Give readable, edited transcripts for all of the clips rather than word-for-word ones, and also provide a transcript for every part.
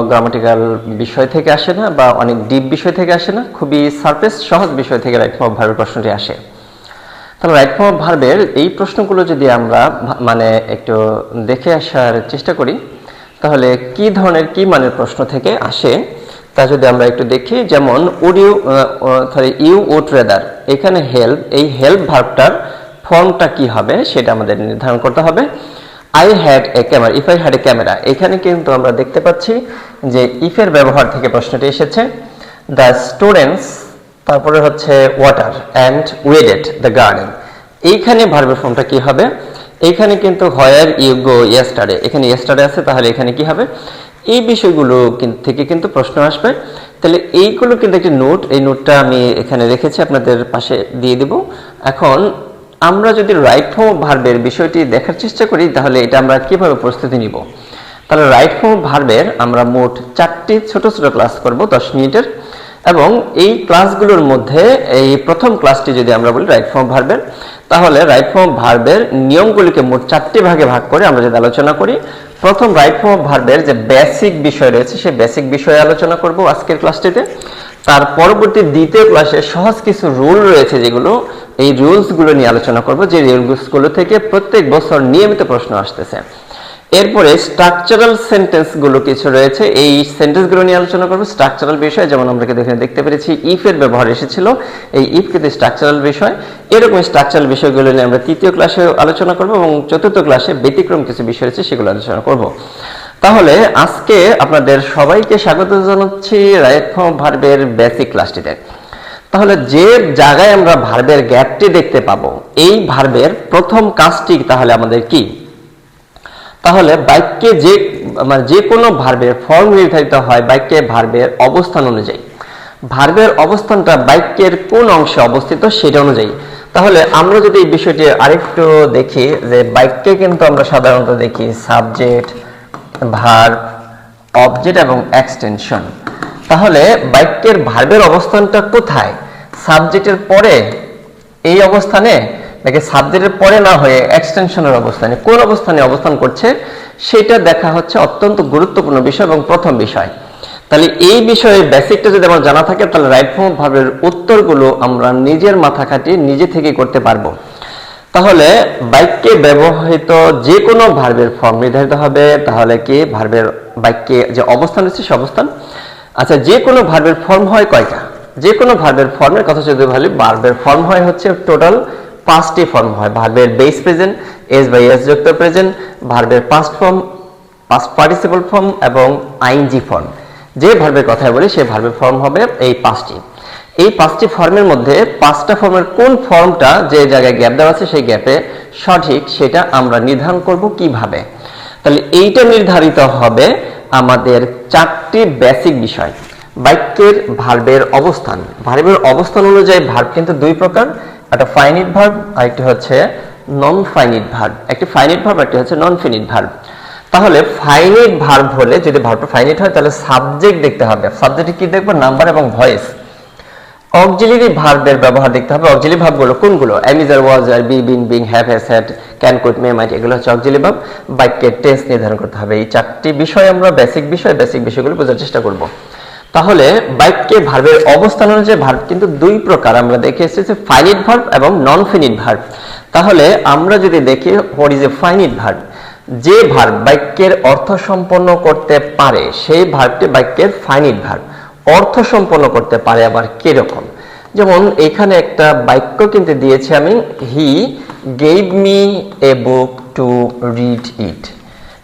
Grammatical বিষয় থেকে আসে না বা অনেক ডিপ বিষয় থেকে আসে না, খুবই সারফেস সহজ বিষয় থেকে রাইট ফর্ম অফ ভার্বের প্রশ্নটি আসে। তাহলে রাইট ফর্ম অফ ভার্বের এই প্রশ্নগুলো যদি আমরা মানে একটু দেখে আসার চেষ্টা করি, তাহলে কি ধরনের কি মানের প্রশ্ন থেকে আসে তা যদি আমরা একটু দেখি। যেমন would you you would rather, এখানে হেল্প, এই হেল্প ভার্বটার ফর্মটা কি হবে সেটা আমাদের নির্ধারণ করতে হবে। I had a camera, if I had a camera, এখানে কিন্তু আমরা দেখতে পাচ্ছি যে ইফের ব্যবহার থেকে প্রশ্নটি এসেছে। দ্য স্টুডেন্টস, তারপরে হচ্ছে ওয়াটার অ্যান্ড ওয়েডেড দ্য গার্ডেন, এইখানে ভার্বের ফর্মটা কি হবে? এইখানে কিন্তু হোয়ার ইউ গো ইয়েস্টারডে, এখানে ইয়েস্টারডে আছে, তাহলে এখানে কি হবে? এই বিষয়গুলো থেকে কিন্তু প্রশ্ন আসবে। তাহলে এইগুলো কিন্তু একটি নোট, এই নোটটা আমি এখানে রেখেছি, আপনাদের পাশে দিয়ে দেব। এখন আমরা যদি রাইট ফর্ম অফ ভার্বের বিষয়টি দেখার চেষ্টা করি, তাহলে এটা আমরা কিভাবে প্রস্তুতি নিব। তাহলে রাইট ফর্ম অফ ভার্বের আমরা মোট 4টি ছোট ছোট ক্লাস করব 10 মিনিটের, এবং এই ক্লাসগুলোর মধ্যে এই প্রথম ক্লাসটি যদি আমরা বলি রাইট ফর্ম অফ ভার্বের, তাহলে রাইট ফর্ম অফ ভার্বের নিয়মগুলিকে মোট 4টি ভাগে ভাগ করে আমরা যদি আলোচনা করি। প্রথম রাইট ফর্ম অফ ভার্বের যে বেসিক বিষয় রয়েছে সেই বেসিক বিষয়ে আলোচনা করব আজকের ক্লাসটিতে। তার পরবর্তী দ্বিতীয় ক্লাসে সহজ কিছু রুল রয়েছে, যেগুলো এই রুলসগুলো নিয়ে আলোচনা করব, যে রুলসগুলো থেকে প্রত্যেক বছর নিয়মিত প্রশ্ন আসতেছে। এরপরে স্ট্রাকচারাল সেন্টেন্সগুলো কিছু রয়েছে, এই সেন্টেন্সগুলো নিয়ে আলোচনা করব, স্ট্রাকচারাল বিষয়। যেমন আমরা এখানে দেখতে পেরেছি ইফ এর ব্যবহার এসেছিল, এই ইফ কিন্তু স্ট্রাকচারাল বিষয়। এরকম স্ট্রাকচারাল বিষয়গুলো নিয়ে আমরা তৃতীয় ক্লাসে আলোচনা করব, এবং চতুর্থ ক্লাসে ব্যতিক্রম কিছু বিষয় রয়েছে সেগুলো আলোচনা করব। তাহলে আজকে আপনাদের সবাইকে স্বাগত জানাচ্ছি রাইট ফর্ম অফ ভার্বের বেসিক ক্লাসটিতে। তাহলে যে জায়গায় আমরা ভার্বের গ্যাপটি দেখতে পাবো, এই ভার্বের প্রথম কাজটি তাহলে আমাদের কি? তাহলে বাক্যে যে কোনো ভার্বের ফর্ম নির্ধারিত হয় বাক্যে ভার্বের অবস্থান অনুযায়ী। ভার্বের অবস্থানটা বাক্যের কোন অংশে অবস্থিত সেটা অনুযায়ী। তাহলে আমরা যদি এই বিষয়টি আরেকটু দেখি, যে বাক্যে কিন্তু আমরা সাধারণত দেখি সাবজেক্ট, ভার্ব, অবজেক্ট এবং এক্সটেনশন। তাহলে বাক্যের ভার্বের অবস্থানটা কোথায়? সাবজেক্টের পরে এই অবস্থানে, নাকি সাবজেক্টের পরে না হয়ে এক্সটেনশনের অবস্থানে, কোন অবস্থানে অবস্থান করছে সেটা দেখা হচ্ছে অত্যন্ত গুরুত্বপূর্ণ বিষয় এবং প্রথম বিষয়। তাহলে এই বিষয়ে বেসিকটা যদি আমার জানা থাকে, তাহলে রাইট ফর্ম অফ ভার্বের উত্তরগুলো আমরা নিজের মাথা খাটিয়ে নিজে থেকে করতে পারবো। তাহলে বাক্যে ব্যবহৃত যে কোনো ভার্বের ফর্ম নির্ধারিত হবে, তাহলে কি ভার্বের বাক্যে যে অবস্থান রয়েছে সে অবস্থান। আচ্ছা, যে কোনো ভার্বের ফর্ম হয় কয়টা? যে কোনো ভার্বের ফর্মের কথা যদি বলি, ভার্বের ফর্ম হয় হচ্ছে টোটাল 5টি ফর্ম হয়। ভার্বের base present, s by s যুক্ত প্রেজেন্ট, ভার্বের past form, past participle form এবং আইএনজি ফর্ম। যে ভার্বের কথা বলি সেই ভার্বের ফর্ম হবে এই 5টি। এই 5টি ফর্মের মধ্যে 5টা ফর্মের কোন ফর্মটা যে জায়গায় গ্যাপ দেওয়া আছে সেই গ্যাপে সঠিক, সেটা আমরা নির্ধারণ করব কিভাবে। তাহলে এইটা নির্ধারিত হবে আমাদের 4টি বেসিক বিষয়। বাক্যের ভার্বের অবস্থান, ভার্বের অবস্থান অনুযায়ী ভার্ব কিন্তু 2 প্রকার, একটা ফাইনিট ভার্ব আর একটি হচ্ছে নন ফাইনিট ভার্ব। একটি ফাইনিট ভার্ব, একটি হচ্ছে নন ফাইনিট ভার্ব। তাহলে ফাইনিট ভার্ব হলে, যদি ভার্বটা ফাইনিট হয়, তাহলে সাবজেক্ট দেখতে হবে। সাবজেক্টে কি দেখবো? নাম্বার এবং ভয়েস। অক্সিলারি ভার্বের ব্যবহার দেখতে হবে। অক্সিলারি ভার্বগুলো কোনগুলো? Am, is, are, was, are, be, been, being, have, has, had, can, could, may, might, এগুলো হচ্ছে অক্সিলারি ভার্ব। বাক্যের টেন্স নির্ধারণ করতে হবে। এই 4টি বিষয় আমরা বেসিক বিষয়গুলো বোঝার চেষ্টা করব। তাহলে বাক্যে ভার্বের অবস্থান অনুযায়ী ভার্ব কিন্তু 2 প্রকার আমরা দেখে এসেছি, ফাইনিট ভার্ব এবং নন ফাইনিট ভার্ব। তাহলে আমরা যদি দেখি what is a finite verb, যে ভার্ব বাক্যের অর্থ সম্পন্ন করতে পারে সেই ভার্বটি বাক্যের ফাইনিট ভার্ব। অর্থ সম্পন্ন করতে পারে আবার কিরকম? যেমন এখানে একটা বাক্য কিন্তু দিয়েছি আমি, he gave me a book to read it.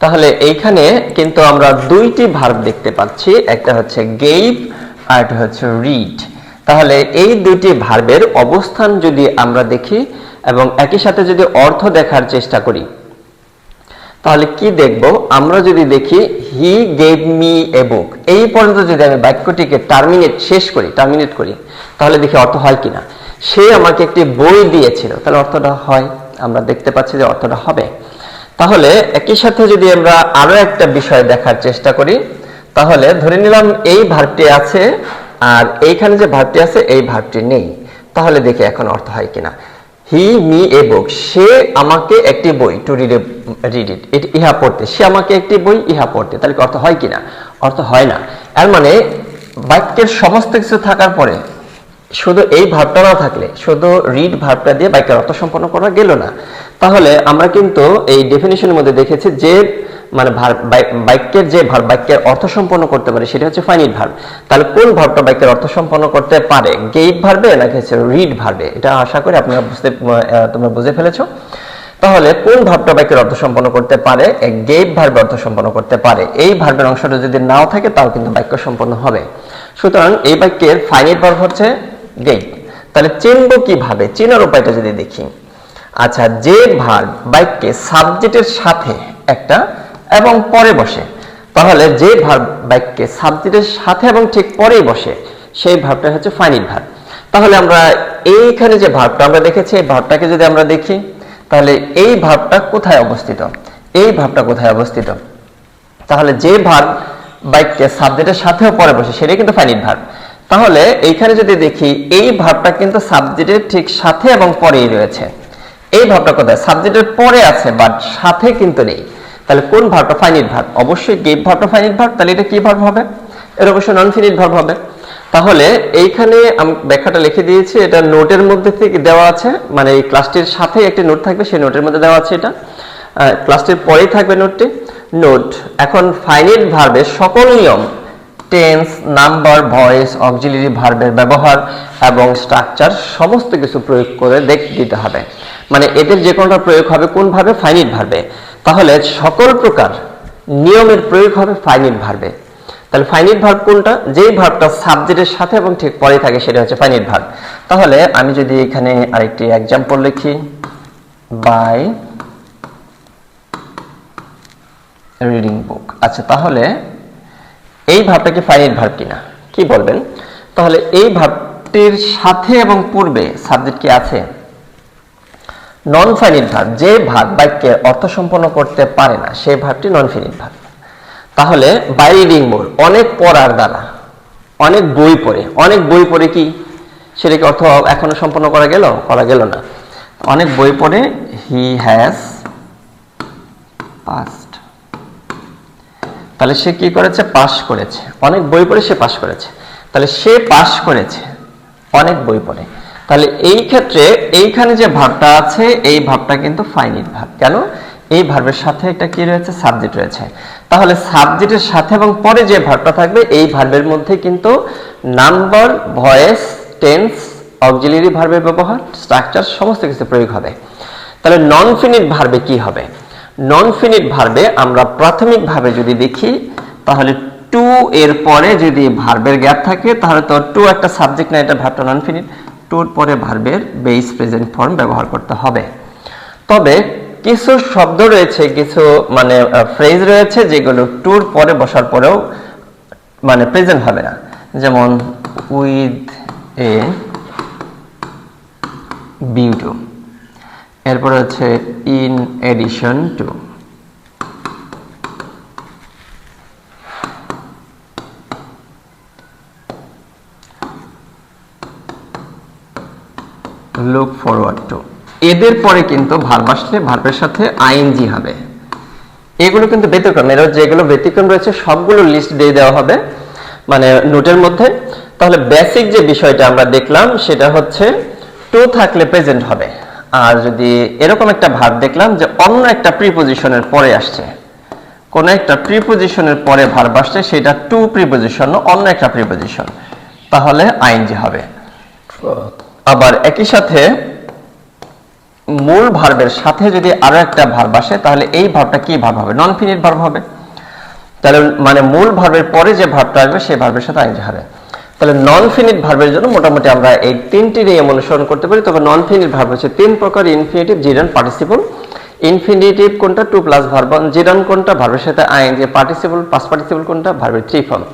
তাহলে এইখানে কিন্তু আমরা 2টি ভার্ব দেখতে পাচ্ছি, একটা হচ্ছে গেভ আর একটা হচ্ছে রিড। তাহলে এই 2টি ভার্বের অবস্থান যদি আমরা দেখি এবং একই সাথে যদি অর্থ দেখার চেষ্টা করি, তাহলে কি দেখব? আমরা যদি দেখি হি গেভ মি এ বুক, এই পর্যন্ত যদি আমি বাক্যটিকে টার্মিনেট করি, তাহলে দেখি অর্থ হয় কিনা। সে আমাকে একটি বই দিয়েছিল, তাহলে অর্থটা হয়, আমরা দেখতে পাচ্ছি যে অর্থটা হবে। তাহলে একই সাথে যদি আমরা আরো একটা বিষয় দেখার চেষ্টা করি, তাহলে ধরে নিলাম এই ভার্বটি আছে আর এইখানে যে ভার্বটি আছে এই ভার্বটি নেই, তাহলে দেখি এখন অর্থ হয় কিনা। হি মি এ বুক, সে আমাকে একটি বই, টু রিড ইট, ইহা পড়তে, সে আমাকে একটি বই ইহা পড়তে, তাহলে অর্থ হয় কিনা? অর্থ হয় না। এর মানে বাক্যের সমস্ত কিছু থাকার পরে শুধু এই ভার্বটা না থাকলে শুধু রিড ভার্বটা দিয়ে বাক্যের অর্থ সম্পন্ন করা গেল না। তাহলে আমরা কিন্তু এই ডেফিনিশনের মধ্যে দেখেছি যে মানে বাক্যের যে ভার্ব বাক্যের অর্থ সম্পন্ন করতে পারে সেটা হচ্ছে ফাইনিট ভার্ব। তাহলে কোন ভার্বটা বাক্যের অর্থ সম্পন্ন করতে পারে, গেইভ ভার্বে নাকি হচ্ছে রিড ভার্বে? এটা আশা করি আপনারা তোমরা বুঝে ফেলেছো। তাহলে কোন ভার্বটা বাক্যের অর্থ সম্পন্ন করতে পারে? গেইভ ভার্বের অর্থ সম্পন্ন করতে পারে। এই ভার্বের অংশটা যদি নাও থাকে তাও কিন্তু বাক্য সম্পন্ন হবে। সুতরাং এই বাক্যের ফাইনিট ভার্ব হচ্ছে গেইভ। তাহলে চিনবো কিভাবে? চেনার উপায়টা যদি দেখি, আচ্ছা, যে ভার্ব বাক্যে সাবজেক্টের সাথে একটা এবং পরে বসে, তাহলে যে ভার্ব বাক্যে সাবজেক্টের সাথে এবং ঠিক পরেই বসে সেই ভার্বটা হচ্ছে ফাইনিট ভার্ব। তাহলে আমরা এইখানে যে ভার্বটা আমরা দেখেছি এই ভার্বটাকে যদি আমরা দেখি তাহলে এই ভার্বটা কোথায় অবস্থিত? এই ভার্বটা কোথায় অবস্থিত? তাহলে যে ভার্ব বাক্যে সাবজেক্টের সাথেও পরে বসে সেটাই কিন্তু ফাইনিট ভার্ব। তাহলে এইখানে যদি দেখি এই ভার্বটা কিন্তু সাবজেক্টের ঠিক সাথে এবং পরেই রয়েছে। এই ভার্বটা কোথায়? সাবজেক্টের পরে আছে বাট সাথে কিন্তু নেই। তাহলে কোন ভার্বটা ফাইনিট ভার্ব? অবশ্যই গেইভ ভার্বটা ফাইনিট ভার্ব। তাহলে এটা কি ভার্ব হবে? এটা অবশ্যই নন ফিনিট ভার্ব হবে। তাহলে এইখানে আমি ব্যাখ্যাটা লিখে দিয়েছি, এটা নোটের মধ্যে থেকে দেওয়া আছে, মানে এই ক্লাসটির সাথে একটি নোট থাকবে, সেই নোটের মধ্যে দেওয়া আছে। এটা ক্লাসটির পরেই থাকবে নোটটি। নোট, এখন ফাইনিট ভার্বের সকল নিয়ম, টেন্স, নাম্বার, ভয়েস, অক্সিলারি ভার্বের ব্যবহার এবং স্ট্রাকচার সমস্ত কিছু প্রয়োগ করে দিতে হবে। মানে এদের যে কোনটা প্রয়োগ হবে কোন ভাবে? ফাইনিট ভার্বে। তাহলে সকল প্রকার নিয়মের প্রয়োগ হবে ফাইনিট ভার্বে। তাহলে ফাইনিট ভার্ব কোনটা? যেই ভার্বটা সাবজেক্টের সাথে এবং ঠিক পরে থাকে সেটা হচ্ছে ফাইনিট ভার্ব। তাহলে আমি যদি এখানে আরেকটি एग्जांपल লিখি, বাই রিডিং বুক। আচ্ছা, তাহলে এই ভার্বটা কি ফাইনিট ভার্ব কিনা কি বলবেন? তাহলে এই ভার্বটির সাথে এবং পূর্বে সাবজেক্ট কি আছে? Non finite verb. যে ভার্ব বাক্যের অর্থ সম্পন্ন করতে পারে না সেই ভার্বটি নন ফাইনিট ভার্ব। তাহলে বাই রিডিং মোর, অনেক পড়ার দ্বারা, অনেক বই পড়ে। অনেক বই পড়ে কি সেটা কি অর্থ এখনো সম্পন্ন করা গেল না। অনেক বই পড়ে, হি হ্যাজ পাসড। তাহলে সে কি করেছে? পাস করেছে। অনেক বই পড়ে সে পাস করেছে। তাহলে সে পাস করেছে অনেক বই পড়ে। তাহলে এই ক্ষেত্রে এইখানে যে ভার্বটা আছে এই ভার্বটা কিন্তু ফাইনিট ভার্ব। কেন? এই ভার্বের সাথে একটা কি রয়েছে? সাবজেক্ট রয়েছে। তাহলে সাবজেক্টের সাথে এবং পরে যে ভার্বটা থাকবে এই ভার্বের মধ্যে কিন্তু নাম্বার, ভয়েস, টেন্স, অক্সিলারি ভার্বের ব্যবহার, স্ট্রাকচার সমস্ত কিছু প্রয়োগ হবে। তাহলে নন ফিনিট ভার্বে কি হবে? নন ফিনিট ভার্বে আমরা প্রাথমিকভাবে যদি দেখি তাহলে টু এর পরে যদি ভার্বের গ্যাপ থাকে তাহলে তো টু একটা সাবজেক্ট না, এটা ভার্বটা নন ফিনিট। টুর পরে ভার্বের বেস প্রেজেন্ট ফর্ম ব্যবহার করতে হবে। তবে কিছু শব্দ রয়েছে, কিছু মানে ফ্রেজ রয়েছে যেগুলো টুর পরে বসার পরেও মানে প্রেজেন্ট হবে না। যেমন উইথ এ ভিউ টু, এরপর হচ্ছে in addition to. Look forward to. এদের পরে কিন্তু ভার্ব আসলে ভার্বের সাথে আইএনজি হবে। এগুলো কিন্তু ব্যতিক্রম, এর যেগুলো ব্যতিক্রম রয়েছে সবগুলো লিস্ট দিয়ে দেওয়া হবে মানে নোটের মধ্যে। তাহলে বেসিক যে বিষয়টা আমরা দেখলাম সেটা হচ্ছে টু থাকলে প্রেজেন্ট হবে। আর যদি এরকম একটা ভার্ব দেখলাম যে অন্য একটা প্রিপজিশনের পরে আসছে, কোন একটা প্রিপজিশনের পরে ভার্ব আসছে, সেটা টু প্রিপজিশন অন্য একটা প্রিপজিশন, তাহলে আইএনজি হবে। আবার একই সাথে মূল ভার্বের সাথে যদি আরো একটা ভার্ব আসে তাহলে এই ভার্বটা কি ভার্ব হবে? নন ফিনিট ভার্ব হবে। তাহলে মানে মূল ভার্বের পরে যে ভার্বটা আসবে সেই ভার্বের সাথে আইএনজি হবে। তাহলে নন ফিনিট ভার্বের জন্য মোটামুটি আমরা এই তিনটি নিয়ম অনুসরণ করতে পারি। তবে নন ফিনিট ভার্ব হচ্ছে তিন প্রকার: ইনফিনিটিভ, জিরান্ড, পার্টিসিপল। ইনফিনিটিভ কোনটা? To plus verb. জিরান্ড কোনটা? ভার্বের সাথে আইএনজি। পার্টিসিপল, পাস্ট পার্টিসিপল কোনটা? ভার্বের থ্রি ফর্ম।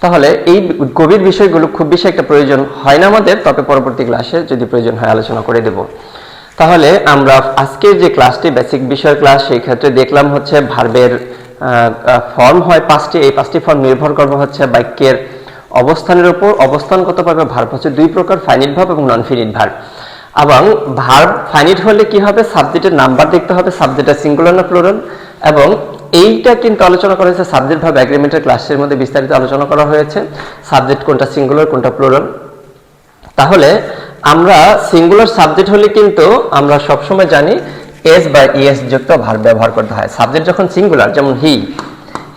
তাহলে এই গভীর বিষয়গুলো খুব বেশি একটা প্রয়োজন হয় না আমাদের, তবে পরবর্তী ক্লাসে যদি প্রয়োজন হয় আলোচনা করে দেব। তাহলে আমরা আজকের যে ক্লাসটি বেসিক বিষয় ক্লাস, সেই ক্ষেত্রে দেখলাম হচ্ছে ভার্বের ফর্ম হয় পাঁচটি। এই পাঁচটি ফর্ম নির্ভর করবে হচ্ছে বাক্যের অবস্থানের উপর। অবস্থানগতভাবে ভার্ব হচ্ছে দুই প্রকার: ফাইনিট ভার্ব এবং নন ফিনিট ভার্ব। এবং ভার্ব ফাইনিট হলে কি হবে? সাবজেক্টের নাম্বার দেখতে হবে, সাবজেক্টের সিঙ্গুলার না প্লুরাল। এবং এইটা কিন্তু আলোচনা করা হয়েছে সাবজেক্ট ভার্ব এগ্রিমেন্টের ক্লাসের মধ্যে বিস্তারিত আলোচনা করা হয়েছে, সাবজেক্ট কোনটা সিঙ্গুলার কোনটা প্লুরাল। তাহলে আমরা সিঙ্গুলার সাবজেক্ট হলে কিন্তু আমরা সবসময় জানি এস বা ইএস যুক্ত ভার্ব ব্যবহার করতে হয়। সাবজেক্ট যখন সিঙ্গুলার, যেমন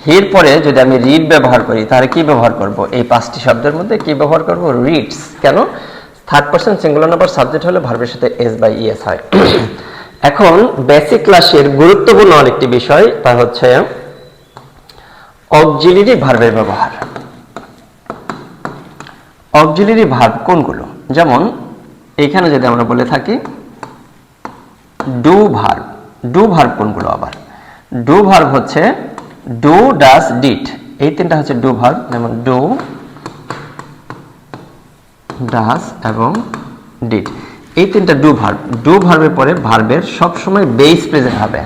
হির পরে যদি আমি রিড ব্যবহার করি তাহলে কি ব্যবহার করব? এই 5টি শব্দের মধ্যে কি ব্যবহার করব? রিডস। কেন? Third person singular number subject হলে ভার্বের সাথে এস বা ইএস হয়। এখন বেসিক ক্লাসের গুরুত্বপূর্ণ আরেকটি বিষয়, তা হচ্ছে অক্সিলিয়ারি ভার্বের ব্যবহার। অক্সিলিয়ারি ভার্ব কোনগুলো? যেমন এখানে যদি আমরা বলে থাকি ডু ভার্ব, ডু ভার্ব কোনগুলো? আবার ডু ভার্ব হচ্ছে ডু, ডাস, ডিড, এই তিনটা হচ্ছে ডু ভার্ব। যেমন ডু, ডাস এবং ডিড, এই তিনটা ডু ভার্ব। ডু ভার্বের পরে ভার্বের সবসময় বেস প্রেজেন্ট হবে।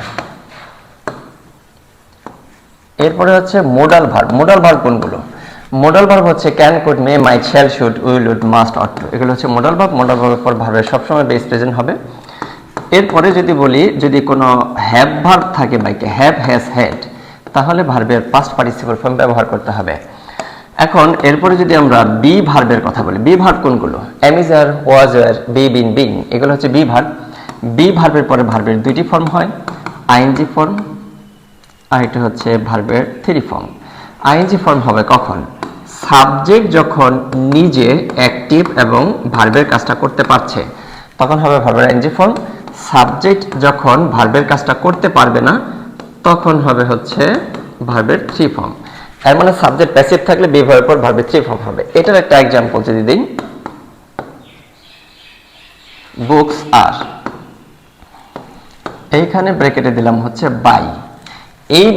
এরপরে হচ্ছে মোডাল ভার্ব। মোডাল ভার্ব কোনগুলো? মোডাল ভার্ব হচ্ছে can, could, may, might, shall, should, will, would, must, ought to, এগুলো হচ্ছে মোডাল ভার্ব। মোডাল ভার্বের পর ভার্বের সবসময় বেস প্রেজেন্ট হবে। এরপরে যদি বলি, যদি কোনো হ্যাভ ভার্ব থাকে বাক্যে, হ্যাভ, হ্যাজ, হ্যাড, তাহলে ভার্বের পাস্ট পার্টিসিপল ফর্ম ব্যবহার করতে হবে। এখন এরপরে যদি আমরা বি ভার্বের কথা বলি, বি ভার্ব কোনগুলো? Am is are, was were, B, been, being, এগুলো হচ্ছে বি ভার্ব। বি ভার্বের পরে ভার্বের দুইটি ফর্ম হয়, আইএনজি ফর্ম আর এটা হচ্ছে ভার্বের থ্রি ফর্ম। আইএনজি ফর্ম হবে কখন? সাবজেক্ট যখন নিজে অ্যাক্টিভ এবং ভার্বের কাজটা করতে পারছে তখন হবে ভার্বের আইএনজি ফর্ম। সাবজেক্ট যখন ভার্বের কাজটা করতে পারবে না তখন হবে হচ্ছে ভার্বের থ্রি ফর্ম। এর মানে সাবজেক্ট প্যাসিভ থাকলে বি ভার্বের পর ভার্বের থ্রি ফর্ম হবে। এটার একটা एग्जांपल যদি দিই, বুকস আর, এইখানে ব্র্যাকেটে দিলাম হচ্ছে বাই। এই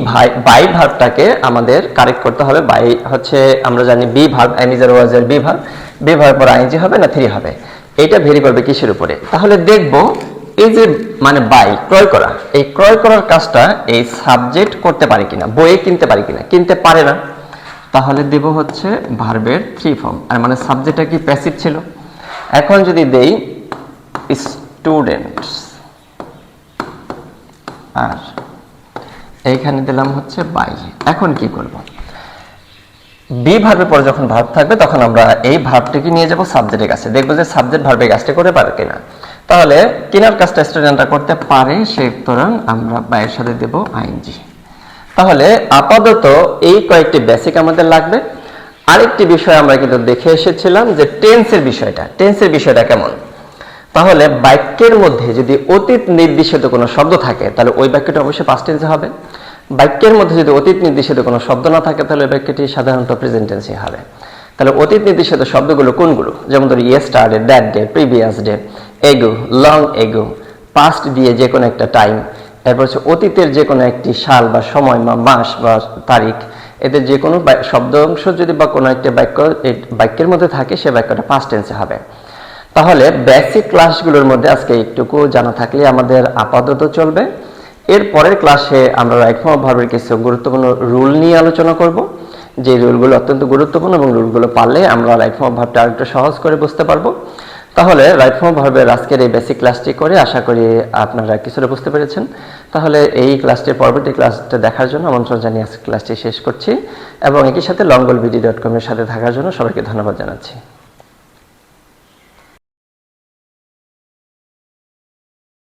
বাই ভার্বটাকে আমাদের কারেক্ট করতে হবে। বাই হচ্ছে আমরা জানি be verb, am is are, was were, be verb. Be ভার্বের পর আইএনজি হবে না থ্রি হবে? এটা ভেরি করবে কিসের উপরে? তাহলে দেখব এই যে মানে বাই, ক্রয় করা, এই ক্রয় করার কাজটা এই সাবজেক্ট করতে পারে কিনা, বইয়ে কিনতে পারে কিনা, কিনতে পারে না, তাহলে দেব হচ্ছে ভার্বের থ্রি ফর্ম। আর মানে সাবজেক্টটা কি প্যাসিভ ছিল। এখন যদি দেই স্টুডেন্টস, আর এইখানে দিলাম হচ্ছে বাই। এখন কি করব? বি ভার্বের পরে যখন ভার্ব থাকবে তখন আমরা এই ভার্বটিকে নিয়ে যাব সাবজেক্টের কাছে, দেখবো যে সাবজেক্ট ভার্বের কাজটা করে পারে কিনা। তাহলে কেনার কাজটা স্টুডেন্টরা করতে পারে, সুতরাং আমরা বাইয়ের সাথে দেব আইএনজি। তাহলে আপাতত এই কয়েকটি বেসিক আমাদের লাগবে। আরেকটি বিষয় আমরা কিন্তু দেখে এসেছিলাম যে টেন্সের বিষয়টা। টেন্সের বিষয়টা কেমন? তাহলে বাক্যের মধ্যে যদি অতীত নির্দিষ্ট কোনো শব্দ থাকে তাহলে ওই বাক্যটা অবশ্যই পাস্ট টেন্সে হবে। বাক্যের মধ্যে যদি অতীত নির্দিষ্ট কোনো শব্দ না থাকে তাহলে বাক্যটি সাধারণত প্রেজেন্ট টেন্সে হবে। তাহলে অতীত নির্দিষ্ট শব্দগুলো কোনগুলো? যেমন ধরি yesterday, that day, previous day, এগো, লং এগো, পাস্ট দিয়ে যে কোনো একটা টাইম, এরপর হচ্ছে অতীতের যে কোনো একটি সাল বা সময় বা মাস বা তারিখ, এদের যে কোনো শব্দাংশ যদি বা কোনো একটা বাক্য বাক্যের মধ্যে থাকে সে বাক্যটা পাস্ট টেন্সে হবে। তাহলে বেসিক ক্লাসগুলোর মধ্যে আজকে একটুকু জানা থাকলে আমাদের আপাতত চলবে। এর পরের ক্লাসে আমরা রাইট ফর্ম অফ ভার্বের কিছু গুরুত্বপূর্ণ রুল নিয়ে আলোচনা করব, যে রুলগুলো অত্যন্ত গুরুত্বপূর্ণ এবং রুলগুলো পারলে আমরা রাইট ফর্ম অফ ভার্বটা আরেকটু সহজ করে বুঝতে পারবো। তাহলে রাইট ফর্ম অফ ভার্বের আজকের এই বেসিক ক্লাসটি করে আশা করি আপনারা কিছুটা বুঝতে পেরেছেন। তাহলে এই ক্লাসটির পরবর্তী ক্লাসটা দেখার জন্য আমন্ত্রণ জানিয়ে আজকে ক্লাসটি শেষ করছি এবং একই সাথে longgoalbd.com এর সাথে থাকার জন্য সবাইকে ধন্যবাদ জানাচ্ছি।